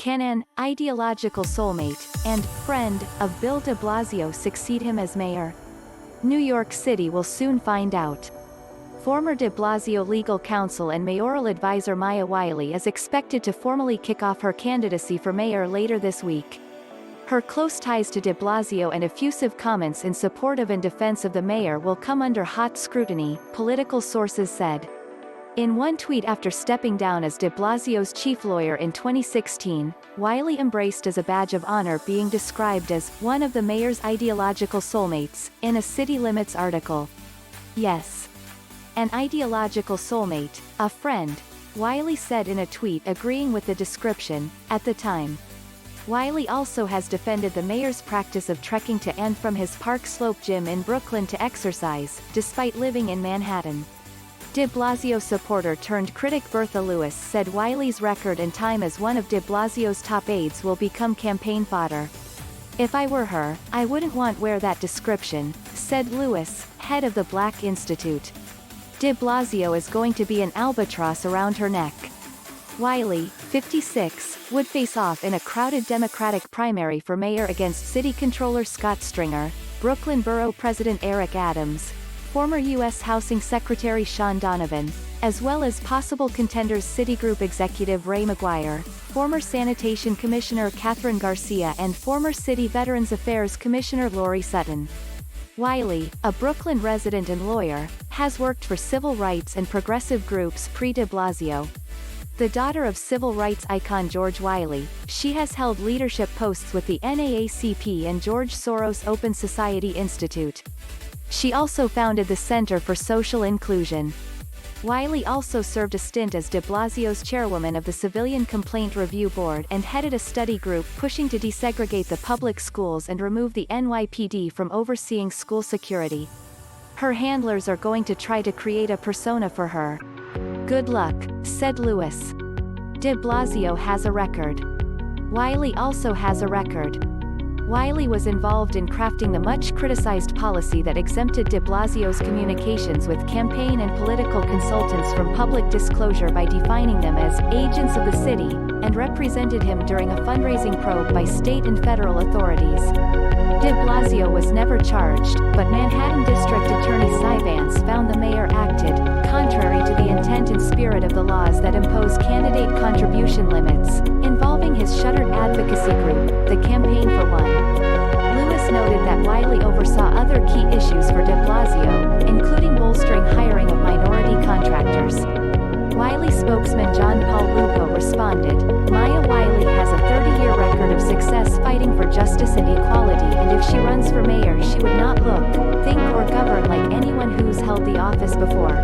Can an ideological soulmate and friend of Bill de Blasio succeed him as mayor? New York City will soon find out. Former de Blasio legal counsel and mayoral advisor Maya Wiley is expected to formally kick off her candidacy for mayor later this week. Her close ties to de Blasio and effusive comments in support of and defense of the mayor will come under hot scrutiny, political sources said. In one tweet after stepping down as de Blasio's chief lawyer in 2016, Wiley embraced as a badge of honor being described as one of the mayor's ideological soulmates, in a City Limits article. Yes. An ideological soulmate, a friend, Wiley said in a tweet agreeing with the description, at the time. Wiley also has defended the mayor's practice of trekking to and from his Park Slope gym in Brooklyn to exercise, despite living in Manhattan. De Blasio supporter-turned-critic Bertha Lewis said Wiley's record and time as one of de Blasio's top aides will become campaign fodder. "If I were her, I wouldn't want wear that description," said Lewis, head of the Black Institute. De Blasio is going to be an albatross around her neck. Wiley, 56, would face off in a crowded Democratic primary for mayor against City Comptroller Scott Stringer, Brooklyn Borough President Eric Adams, former U.S. Housing Secretary Shaun Donovan, as well as possible contenders Citigroup executive Ray McGuire, former Sanitation Commissioner Kathryn Garcia and former City Veterans Affairs Commissioner Loree Sutton. Wiley, a Brooklyn resident and lawyer, has worked for civil rights and progressive groups pre-de Blasio. The daughter of civil rights icon George Wiley, she has held leadership posts with the NAACP and George Soros Open Society Institute. She also founded the Center for Social Inclusion. Wiley also served a stint as de Blasio's chairwoman of the Civilian Complaint Review Board and headed a study group pushing to desegregate the public schools and remove the NYPD from overseeing school security. Her handlers are going to try to create a persona for her. "Good luck," said Lewis. De Blasio has a record. Wiley also has a record. Wiley was involved in crafting the much-criticized policy that exempted de Blasio's communications with campaign and political consultants from public disclosure by defining them as agents of the city, and represented him during a fundraising probe by state and federal authorities. De Blasio was never charged, but Manhattan District Attorney Cy Vance found the mayor acted contrary to the intent and spirit of the laws that impose candidate contribution limits, involving his shuttered advocacy group, the Campaign for One. Lewis noted that Wiley oversaw other key issues for de Blasio, including bolstering hiring of minority contractors. Wiley spokesman Jon Paul Lupo responded, "Maya Wiley has a 30-year record of success fighting for justice and equality, and if she runs for mayor she would not look, think or govern like anyone who's held the office before."